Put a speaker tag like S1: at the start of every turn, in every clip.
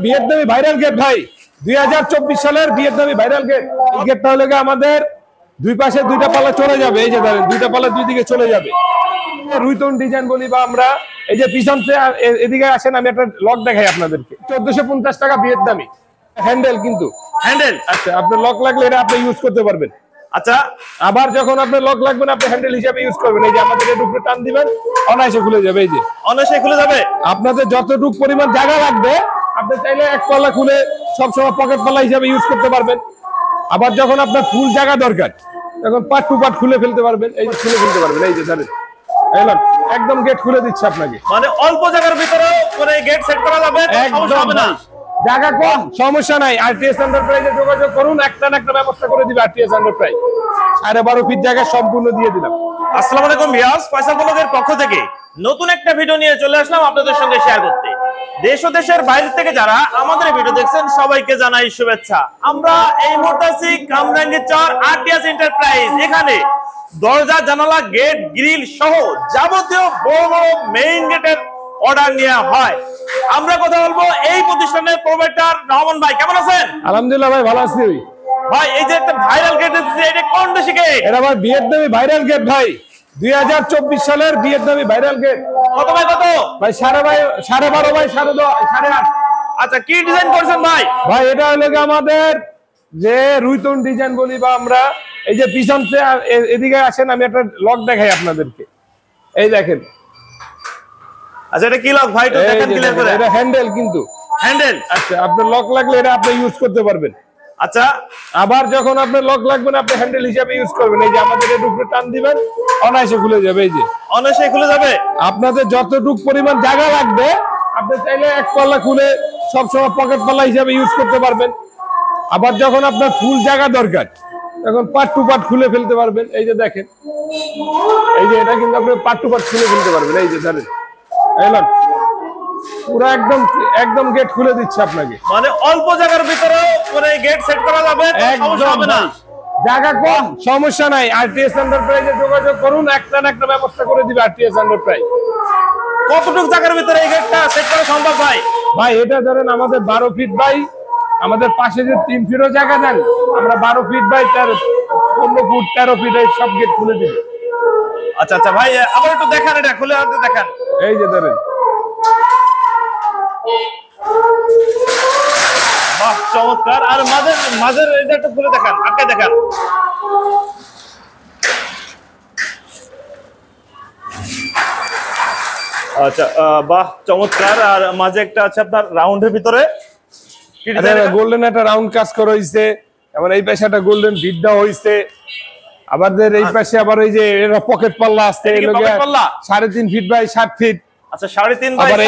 S1: ভিয়েতনামি viral gate ভাই 2024 সালের ভিয়েতনামি ভাইরাল গেট। এই গেটটা হলো আমাদের দুই পাশে দুইটা পাল্লা চলে যাবে। এই যে ধরেন দুইটা পাল্লা দুই দিকে চলে যাবে। রুইতন ডিজাইন বলি বা আমরা এই যে পিছন এদিকে আসেন, আমি একটা লক দেখাই আপনাদেরকে। 1450 টাকা ভিয়েতনামি হ্যান্ডেল, কিন্তু হ্যান্ডেল। আচ্ছা, আপনার লক লাগলে এটা আপনি ইউজ করতে পারবেন। আচ্ছা, আবার যখন আপনার লক লাগবে না, আপনি হ্যান্ডেল হিসেবে ইউজ করবেন। এই যে আমাদের এর উপরে টান দিবেন, অনায়াসে খুলে যাবে। এই যে অনায়াসে খুলে যাবে। আপনাদের যতটুকু পরিমাণ জায়গা লাগবে, আপনি চাইলে এক পাল্লা খুলে সবসময় পকেট পাল্লা হিসেবে ইউজ করতে পারবেন। আবার যখন আপনার ফুল জায়গা দরকার, তখন পার্ট টু পার্ট খুলে ফেলতে পারবেন। এই যে খুলে ফেলতে পারবেন। এই যে ধরেন একদম গেট খুলে দিচ্ছে আপনাকে, মানে অল্প জায়গার ভিতরে মানে গেট সেট করা যাবে, সমস্যা হবে না। জায়গা কম, সমস্যা নাই। আরটিএস এন্টারপ্রাইজে যোগাযোগ করুন, একটা না একটা ব্যবস্থা করে দিবে আরটিএস এন্টারপ্রাইজ। 12.5 ফিট জায়গা সম্পূর্ণ দিয়ে দিলাম।
S2: আসসালামু আলাইকুম ভিউয়ার্স, ফয়সাল ব্লগের পক্ষ থেকে নতুন একটা ভিডিও নিয়ে চলে আসলাম আপনাদের সঙ্গে শেয়ার করতে। দেশ ও দেশের বাইরে থেকে যারা আমাদের ভিডিও দেখছেন, সবাইকে জানাই শুভেচ্ছা। আমরা এই মুহূর্তে আছি কামরাঙ্গীরচর আরটিএস এন্টারপ্রাইজ। এখানে দরজা, জানালা, গেট, গ্রিল সহ যাবতীয় বড় বড় মেইন গেটের অর্ডার নেওয়া হয়। আমরা কথা বলবো এই প্রতিষ্ঠানের প্রোভাইডার রহমান ভাই। কেমন আছেন?
S1: আলহামদুলিল্লাহ ভাই, ভালো আছি।
S2: ভাই, এই যে একটা ভাইরাল গেট আছে, এটা কোন দেশি গেট?
S1: এটা ভাই ভিয়েতনামি ভাইরাল গেট ভাই, 2024 সালের ভিয়েতনামি ভাইরাল গেট।
S2: কত ভাই, কত
S1: ভাই? 12.5 বাই 8.5।
S2: আচ্ছা, কি ডিজাইন করছেন ভাই?
S1: ভাই এটা হলো আমাদের যে রুইতন ডিজাইন বলি বা আমরা এই যে পিছন এদিকে আসেন, আমি একটা লক দেখাই আপনাদেরকে। এই দেখেন।
S2: আচ্ছা, এটা কি লক ভাই? তো দেখেন ক্লিয়ার করে।
S1: এটা হ্যান্ডেল, কিন্তু হ্যান্ডেল। আচ্ছা, আপনার লক লাগলে এটা আপনি ইউজ করতে পারবেন।
S2: আচ্ছা,
S1: আবার যখন আপনার লক লাগবে না, আপনি হ্যান্ডেল হিসেবে ইউজ করবেন। এই যে আমাদের এর উপরে টান দিবেন, অনায়াসে খুলে যাবে। এই যে
S2: অনায়াসে খুলে যাবে।
S1: আপনাদের যতটুকু পরিমাণ জায়গা লাগবে, আপনি চাইলে এক পাল্লা খুলে সবসময় পকেট পাল্লা হিসেবে ইউজ করতে পারবেন। আবার যখন আপনার ফুল জায়গা দরকার, তখন পার্ট টু পার্ট খুলে ফেলতে পারবেন। এই যে দেখেন, এই যে এটা কিন্তু আপনি পার্ট টু পার্ট খুলে ফেলতে পারবেন। এই যে ধরেন পুরো একদম গেট খুলে দিচ্ছে আপনাকে,
S2: মানে অল্প জায়গার ভিতরে মানে গেট সেট করা যাবে, সমস্যা হবে না।
S1: জায়গা কম, সমস্যা নাই। আরটিএস এন্টারপ্রাইজে যোগাযোগ করুন, একটা না একটা ব্যবস্থা করে দিবে আরটিএস এন্টারপ্রাইজ।
S2: কতটুকু জায়গার ভিতরে এই গেটটা সেট করা সম্ভব ভাই?
S1: ভাই এটা ধরেন আমাদের 12 ফিট বাই, আমাদের পাশে যে 3 ফিটও জায়গা দেন, আমরা 12 ফিট বাই 15 ফুট 13 ফিট এই সব গেট খুলে দিব।
S2: আচ্ছা আচ্ছা ভাই, আবার একটু দেখান, এটা খুলে দেখান।
S1: এই যে ধরেন,
S2: বাহ, চমৎকার। আর মাঝের এটা একটু খুলে দেখান, আগে দেখান। আচ্ছা, বাহ, চমৎকার। আর মাঝে একটা আছে আপনার রাউন্ডের ভিতরে
S1: গোল্ডেন একটা রাউন্ড কাজ করা হইছে। এবার এই পাশে একটা গোল্ডেন বিট দেওয়া হইছে। আমাদের এই পাশে আবার ওই যে এরা পকেট পাল্লা আছে, 3.5 ফিট বাই 7 ফিট।
S2: আচ্ছা, 3.5 বাই 7।
S1: আবার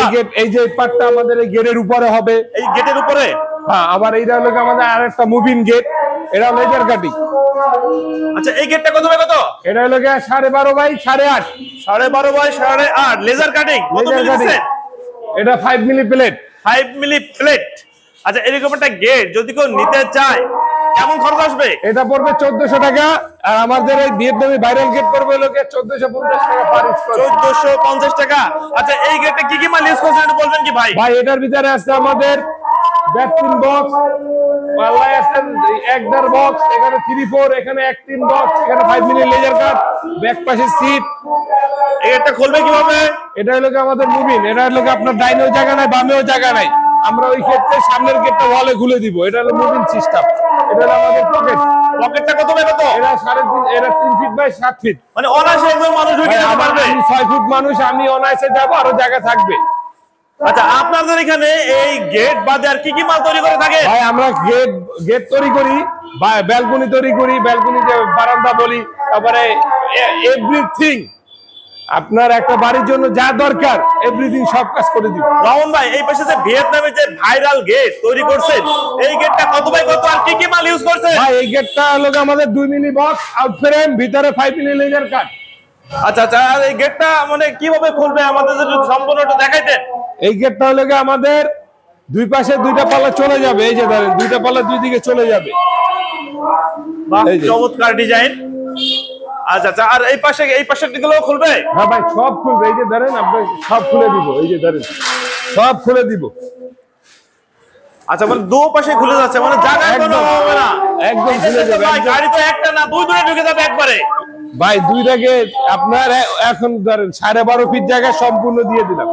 S1: এই যে পার্টটা আমাদের এই গেটের উপরে হবে।
S2: এই গেটের উপরে?
S1: হ্যাঁ। আবার এইটা হলো আমাদের আরেকটা মুভিং গেট, এটা লেজার কাটিং।
S2: আচ্ছা, এই গেটটা কত বাই কত?
S1: এটা হলো 12.5 বাই 8.5।
S2: 12.5 by 8.5 laser cutting. কত মিলি আছে?
S1: এটা 5 মিলি প্লেট।
S2: 5 milli plate. আচ্ছা, এরকম একটা গেট যদি কেউ নিতে চায়, কেমন খরচ আসবে?
S1: এটা পড়বে 1400 টাকা। আর আমাদের এই ভিয়েতনামি ভাইরাল গেট পড়বে হলো 1450 টাকা পার স্কয়ার।
S2: 1450 টাকা। আচ্ছা, এই গেটে কি কি মাল ইউজ করছেন একটু বলবেন কি ভাই?
S1: ভাই এটার ভিতরে আছে আমাদের ব্যাকপিন বক্স, পাল্লায় আছে 1.5 বক্স, এখানে 3-4, এখানে 1-3 বক্স, এখানে 5 মিলি লেজার কাট, ব্যাক পাশে সিট।
S2: এই গেটটা খুলবে কিভাবে?
S1: এটা হলো আমাদের মুভিং। এটা হলো আপনার ডাইনেও জায়গা নাই, বামেও জায়গা নাই, আমরা ওই ক্ষেত্রে সামনের গেটটা ওয়ালে খুলে দিব। এটা হলো মুভিং সিস্টেম। এটা হলো আমাদের পকেট।
S2: পকেটটা কত বাই কত?
S1: এটা 3.5, এটা 3 ফিট বাই 7 ফিট।
S2: মানে অনায়াসে একজন মানুষ ঢুকে যেতে পারবে।
S1: আমি 6 ফুট মানুষ, আমি অনায়াসে যাব, আরো জায়গা থাকবে।
S2: আচ্ছা, আপনাদের এখানে এই গেট বাদে আর কি কি মাল তৈরি করে থাকে?
S1: ভাই আমরা গেট তৈরি করি, ব্যালকনি তৈরি করি, ব্যালকনি যে বারান্দা বলি, তারপরে এভরিথিং আপনার একটা বাড়ির জন্য যা দরকার এভরিথিং সব কাজ করে দিব।
S2: রহমান ভাই, এই পাশে যে ভিয়েতনামে যে ভাইরাল গেট তৈরি করছেন, এই গেটটা কত বাই কত আর কি কি মাল ইউজ করছেন?
S1: ভাই এই গেটটা হলো আমাদের 2 মিলি বক্স, আউট ফ্রেম, ভিতরে 5 মিলি লেজার কাট।
S2: আচ্ছা আচ্ছা, আর এই গেটটা মানে কিভাবে খুলবে আমাদের যদি সম্পূর্ণ একটু দেখাইতেন।
S1: এই গেটটা হলো আমাদের দুই পাশে দুইটা পাল্লা চলে যাবে। এই যে ধরেন দুইটা পাল্লা দুই দিকে চলে যাবে।
S2: বাহ, চমৎকার ডিজাইন। আচ্ছা আচ্ছা, আর এই পাশের দিকগুলো খুলবে?
S1: হ্যাঁ ভাই, সব খুলবে। এই যে ধরেন আপনি সব খুলে দিব। এই যে ধরেন সব খুলে দিব।
S2: আচ্ছা, মানে দু পাশে খুলে যাচ্ছে, মানে জায়গায় কোনো
S1: একদম।
S2: হবে না।
S1: একদম
S2: এই যে
S1: খুলে যাবে,
S2: ভাই,
S1: একদম।
S2: গাড়ি তো একটা না, দুই দূরে ঢুকে যাবে একবারে।
S1: ভাই দুইটাকে আপনার এখন ধরেন 12.5 ফিট জায়গা সম্পূর্ণ দিয়ে দিলাম।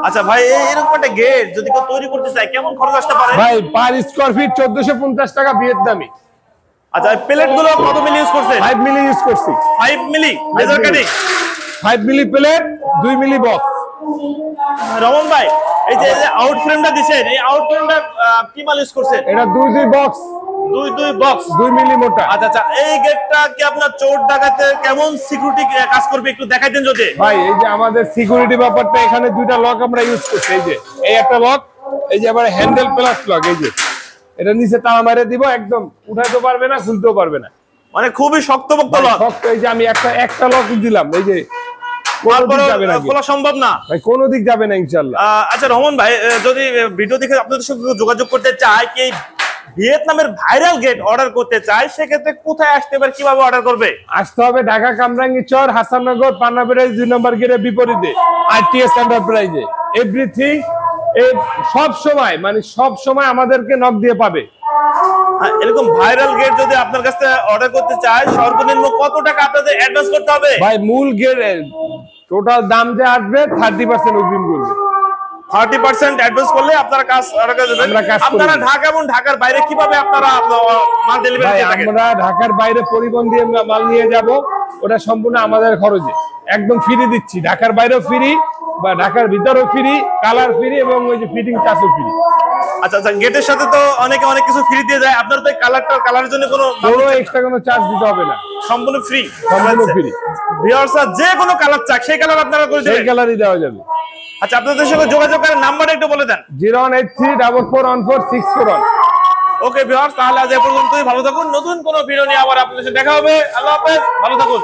S2: আচ্ছা ভাই, এরকম একটা গেট যদি কেউ তৈরি করতে চায় কেমন খরচ আসতে পারে?
S1: ভাই পার স্কোয়ার ফিট 1450 টাকা ভিয়েতনামি।
S2: আচ্ছা, প্লেট গুলো কত মিলি ইউজ করছেন?
S1: 5 মিলি ইউজ করছি।
S2: 5 milli measure cutting.
S1: 5 milli plate, 2 milli box.
S2: Raman ভাই, এই যে আউট ফ্রেমটা দিছেন, এই আউট ফ্রেমটা কি মাল ইউজ করছেন?
S1: এটা 2 বক্স,
S2: দুই বক্স।
S1: 2 মিলি মোটা।
S2: আচ্ছা আচ্ছা, এই গেটটা কি আপনার চোর ডাকাতে কেমন সিকিউরিটি কাজ করবে একটু দেখাই দেন যদি।
S1: ভাই এই যে আমাদের সিকিউরিটি ব্যাপারটা, এখানে দুইটা লক আমরা ইউজ করছি। এই যে এই একটা লক, এই যে আবার হ্যান্ডেল প্লাস লক। এই যে এটা নিচে তালা মেরে দিব, একদম উঠাইতে পারবে না, খুলতেও পারবে না,
S2: মানে খুবই শক্তপোক্ত লক।
S1: শক্ত। এই যে আমি একটা লক দিলাম, এই যে কোনো দিক যাবে না,
S2: খোলা সম্ভব না
S1: ভাই কোনো দিক যাবে না ইনশাআল্লাহ।
S2: আচ্ছা রহমান ভাই, যদি ভিডিও দেখে আপনাদের সঙ্গে যোগাযোগ করতে চায়, কি ভিয়েতনামের ভাইরাল গেট অর্ডার করতে চায়, সেক্ষেত্রে কোথায় আসতে পারে, কিভাবে অর্ডার করবে?
S1: আসতে হবে ঢাকা কামরাঙ্গি চর, হাসাননগর, পান্না ব্যারেজ 2 নম্বর গেটের বিপরীতে আরটিএস এন্টারপ্রাইজে। এভরিথিং সব সময়, মানে সব সময় আমাদেরকে নক দিয়ে পাবে।
S2: এরকম ভাইরাল গেট যদি আপনার কাছে অর্ডার করতে চায়, সর্বনিম্ন কত টাকা আপনাদের অ্যাডভান্স করতে হবে?
S1: ভাই মূল গেট টোটাল দাম যে আসবে 30% অগ্রিম করবে।
S2: 30% অ্যাডভান্স করলে আপনারা কাজ অর্ডার করে দেবেন।
S1: আমরা কাজ করে
S2: আপনারা
S1: দেব।
S2: ঢাকা এবং ঢাকার বাইরে কিভাবে আপনারা মাল ডেলিভারি
S1: ভাই
S2: দিয়ে থাকেন?
S1: আমরা ঢাকার বাইরে পরিবহন দিয়ে আমরা মাল নিয়ে যাব, ওটা সম্পূর্ণ আমাদের খরচে, একদম ফ্রি দিচ্ছি। ঢাকার বাইরেও ফ্রি, বা ঢাকার ভিতরেও ফ্রি, কালার ফ্রি, এবং ওই যে ফিটিং চার্জও ফ্রি।
S2: আচ্ছা আচ্ছা, গেটের সাথে তো অনেকে অনেক কিছু ফ্রি দিয়ে যায়, আপনার তো কালারের জন্য কোনো
S1: এক্সট্রা কোনো চার্জ দিতে হবে না,
S2: সম্পূর্ণ ফ্রি।
S1: সম্পূর্ণ ফ্রি।
S2: ভিউয়ার্সরা যে কোনো কালার চাক, সেই কালার আপনারা করে
S1: সেই
S2: দেবেন।
S1: কালারই দেওয়া যাবে।
S2: আচ্ছা, আপনাদের সঙ্গে যোগাযোগ করার নাম্বারটা একটু বলে দেন।
S1: 01834414641।
S2: ওকে ভিউয়ার্স, তাহলে আজ এ পর্যন্তই। ভালো থাকুন, নতুন কোনো ভিডিও নিয়ে আবার আপনাদের সাথে দেখা হবে। আল্লাহ হাফেজ, ভালো থাকুন।